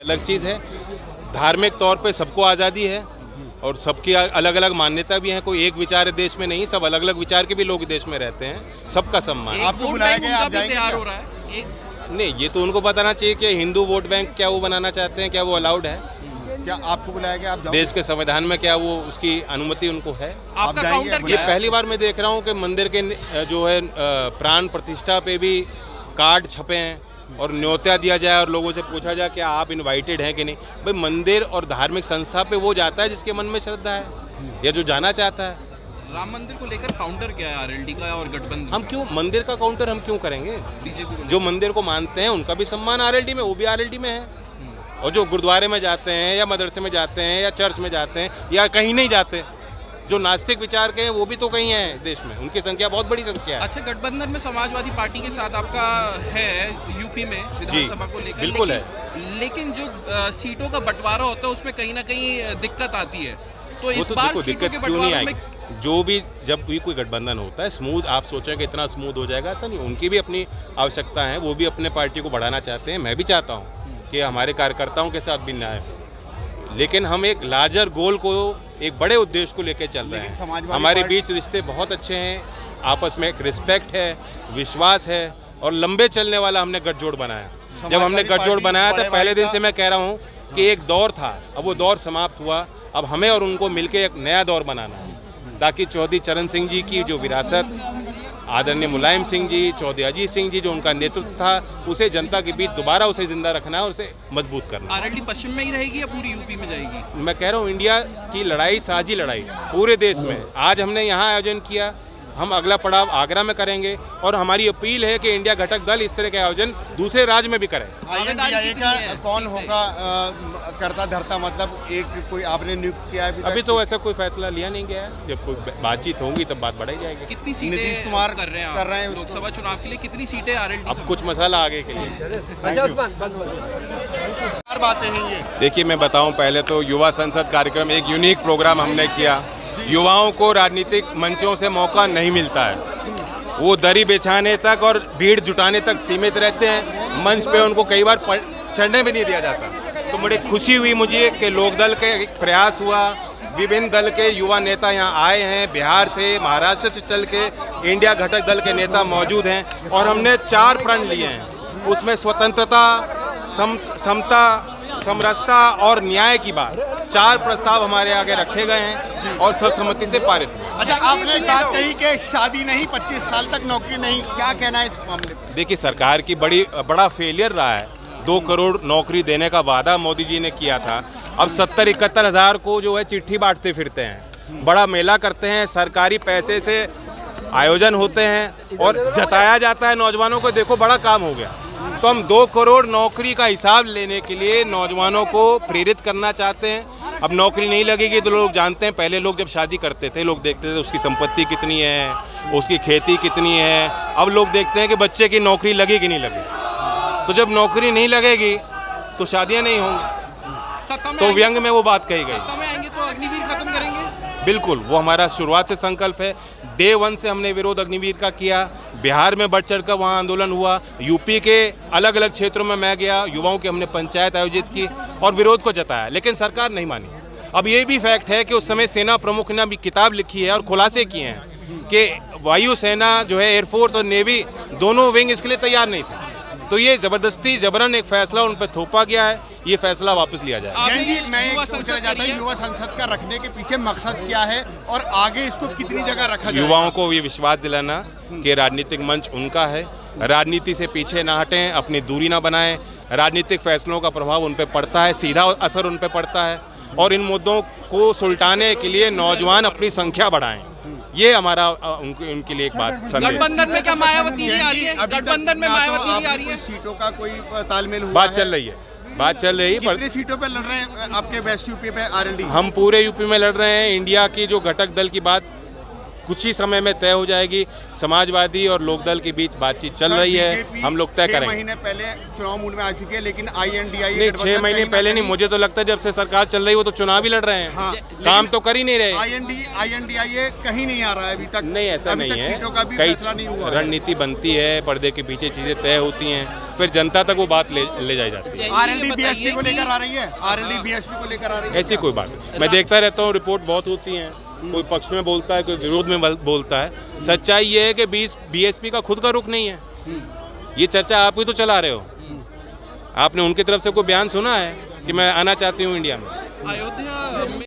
अलग चीज़ है। धार्मिक तौर पे सबको आज़ादी है और सबकी अलग अलग मान्यता भी है। कोई एक विचार है देश में नहीं, सब अलग अलग विचार के भी लोग देश में रहते हैं। सबका सम्मान। आपको बुलाया गया, आप जाएंगे क्या? हो रहा है नहीं, ये तो उनको बताना चाहिए कि हिंदू वोट बैंक क्या वो बनाना चाहते हैं, क्या वो अलाउड है? क्या आपको बुलाया गया? आप देश के संविधान में क्या वो उसकी अनुमति उनको है? आपका काउंटर ये पहली बार मैं देख रहा हूँ कि मंदिर के जो है प्राण प्रतिष्ठा पे भी कार्ड छपे हैं और न्योता दिया जाए और लोगों से पूछा जाए क्या आप इनवाइटेड हैं कि नहीं। भाई मंदिर और धार्मिक संस्था पे वो जाता है जिसके मन में श्रद्धा है या जो जाना चाहता है। राम मंदिर को लेकर काउंटर क्या है आरएलडी का और गठबंधन? हम क्यों मंदिर का काउंटर हम क्यों करेंगे? बीजेपी जो मंदिर को मानते हैं उनका भी सम्मान आरएलडी में, वो भी आरएलडी में है। और जो गुरुद्वारे में जाते हैं या मदरसे में जाते हैं या चर्च में जाते हैं या कहीं नहीं जाते, जो नास्तिक विचार के हैं वो भी तो कहीं हैं देश में, उनकी संख्या बहुत बड़ी संख्या है। अच्छा, गठबंधन में समाजवादी पार्टी के साथ आपका है यूपी में विधानसभा को लेकर? बिल्कुल है। लेकिन जो सीटों का बंटवारा होता है उसमें कहीं ना कहीं दिक्कत आती है, तो इस तो बार सीटों के बंटवारे में जो भी जब भी कोई गठबंधन होता है स्मूथ, आप सोचें कि इतना स्मूथ हो जाएगा, ऐसा नहीं। उनकी भी अपनी आवश्यकता है, वो भी अपने पार्टी को बढ़ाना चाहते हैं। मैं भी चाहता हूँ कि हमारे कार्यकर्ताओं के साथ भी न्याय हो, लेकिन हम एक लार्जर गोल को, एक बड़े उद्देश्य को लेकर चल रहे हैं। हमारे बीच रिश्ते बहुत अच्छे हैं, आपस में एक रिस्पेक्ट है, विश्वास है और लंबे चलने वाला हमने गठजोड़ बनाया। जब हमने गठजोड़ बनाया तो पहले दिन से मैं कह रहा हूँ कि एक दौर था, अब वो दौर समाप्त हुआ। अब हमें और उनको मिलकर एक नया दौर बनाना है ताकि चौधरी चरण सिंह जी की जो विरासत, आदरणीय मुलायम सिंह जी, चौधरी अजीत सिंह जी जो उनका नेतृत्व था, उसे जनता के बीच दोबारा उसे जिंदा रखना है और उसे मजबूत करना है। आरएलडी पश्चिम में ही रहेगी या पूरी यूपी में जाएगी? मैं कह रहा हूँ इंडिया की लड़ाई साझी लड़ाई पूरे देश में। आज हमने यहाँ आयोजन किया, हम अगला पड़ाव आगरा में करेंगे और हमारी अपील है कि इंडिया घटक दल इस तरह के आयोजन दूसरे राज्य में भी करें। INDIA का कौन होगा करता धरता, मतलब एक कोई आपने नियुक्त किया है? अभी तो ऐसा कोई फैसला लिया नहीं गया है, जब कोई बातचीत होगी तब बात बढ़ाई जाएगी। कितनी सीटें नीतीश कुमार कर रहे हैं लोकसभा चुनाव के लिए? कितनी सीटें आरएलडी? अब कुछ मसाला आगे के लिए बातें हैं ये। देखिए मैं बताऊं, पहले तो युवा संसद कार्यक्रम एक यूनिक प्रोग्राम हमने किया। युवाओं को राजनीतिक मंचों से मौका नहीं मिलता है, वो दरी बिछाने तक और भीड़ जुटाने तक सीमित रहते हैं, मंच पे उनको कई बार चढ़ने भी नहीं दिया जाता। तो बड़ी खुशी हुई मुझे कि लोकदल के एक प्रयास हुआ, विभिन्न दल के युवा नेता यहाँ आए हैं, बिहार से, महाराष्ट्र से चल के इंडिया घटक दल के नेता मौजूद हैं और हमने 4 प्रण लिए हैं। उसमें स्वतंत्रता, समता, समरसता और न्याय की बात, 4 प्रस्ताव हमारे आगे रखे गए हैं और सर्वसम्मति से पारित हुए। अच्छा, आपने बात कही कि शादी नहीं, 25 साल तक नौकरी नहीं, क्या कहना है इस मामले में? देखिए सरकार की बड़ा फेलियर रहा है। 2 करोड़ नौकरी देने का वादा मोदी जी ने किया था, अब 70-71 हज़ार को जो है चिट्ठी बांटते फिरते हैं, बड़ा मेला करते हैं, सरकारी पैसे से आयोजन होते हैं और जताया जाता है नौजवानों को देखो बड़ा काम हो गया। तो हम 2 करोड़ नौकरी का हिसाब लेने के लिए नौजवानों को प्रेरित करना चाहते हैं। अब नौकरी नहीं लगेगी तो लोग जानते हैं, पहले लोग जब शादी करते थे लोग देखते थे उसकी संपत्ति कितनी है, उसकी खेती कितनी है। अब लोग देखते हैं कि बच्चे की नौकरी लगी कि नहीं लगी। तो जब नौकरी नहीं लगेगी तो शादियां नहीं होंगी। तो व्यंग में वो बात कही गई। सत्ता में आएंगे तो अग्निवीर खत्म करेंगे? बिल्कुल, वो हमारा शुरुआत से संकल्प है। डे 1 से हमने विरोध अग्निवीर का किया। बिहार में बढ़ चढ़कर वहाँ आंदोलन हुआ, यूपी के अलग अलग क्षेत्रों में मैं गया, युवाओं की हमने पंचायत आयोजित की और विरोध को जताया, लेकिन सरकार नहीं मानी। अब ये भी फैक्ट है कि उस समय सेना प्रमुख ने भी किताब लिखी है और खुलासे किए हैं कि वायुसेना जो है, एयरफोर्स और नेवी दोनों विंग इसके लिए तैयार नहीं थे। तो ये जबरदस्ती जबरन एक फैसला उन पर थोपा गया है, ये फैसला वापस लिया जाए। मैं पूछना चाहता हूँ युवा संसद का रखने के पीछे मकसद क्या है और आगे इसको कितनी जगह रखा जाए? युवाओं को ये विश्वास दिलाना कि राजनीतिक मंच उनका है, राजनीति से पीछे ना हटें, अपनी दूरी ना बनाएं। राजनीतिक फैसलों का प्रभाव उन पर पड़ता है, सीधा असर उन पर पड़ता है और इन मुद्दों को सुलटाने के लिए नौजवान अपनी संख्या बढ़ाएं। ये हमारा उनके लिए एक बात संदेश। गठबंधन में क्या मायावती जी आ रही है? गठबंधन में मायावती जी आ रही है? सीटों का कोई तालमेल हुआ? बात चल रही है, बात चल रही है। कितनी सीटों पे लड़ रहे हैं आपके वेस्ट यूपी पे आरएलडी? हम पूरे यूपी में लड़ रहे हैं। इंडिया की जो घटक दल की बात कुछ ही समय में तय हो जाएगी। समाजवादी और लोकदल के बीच बातचीत चल रही है, हम लोग तय 6 करेंगे। महीने पहले चुनाव मूड में आ चुकी है, लेकिन INDIA नहीं, 6 महीने पहले नहीं, मुझे तो लगता है जब से सरकार चल रही है वो तो चुनाव ही लड़ रहे हैं। हाँ, काम तो कर ही नहीं रहे। INDIA कहीं नहीं आ रहा है अभी तक। नहीं, ऐसा अभी नहीं तक है। सीटों का भी कई फैसला नहीं हुआ है। रणनीति बनती है, पर्दे के पीछे चीजें तय होती हैं, फिर जनता तक वो बात ले जाई जाती है। RLD BSP को लेकर आ रही है, RLD BSP को लेकर आ रही है। ऐसी कोई बात नहीं। मैं देखता रहता हूँ, रिपोर्ट बहुत होती हैं, कोई पक्ष में बोलता है, कोई विरोध में बोलता है। सच्चाई ये है कि BSP का खुद का रुख नहीं है। ये चर्चा आप ही तो चला रहे हो। आपने उनकी तरफ से कोई बयान सुना है कि मैं आना चाहती हूँ इंडिया में? अयोध्या में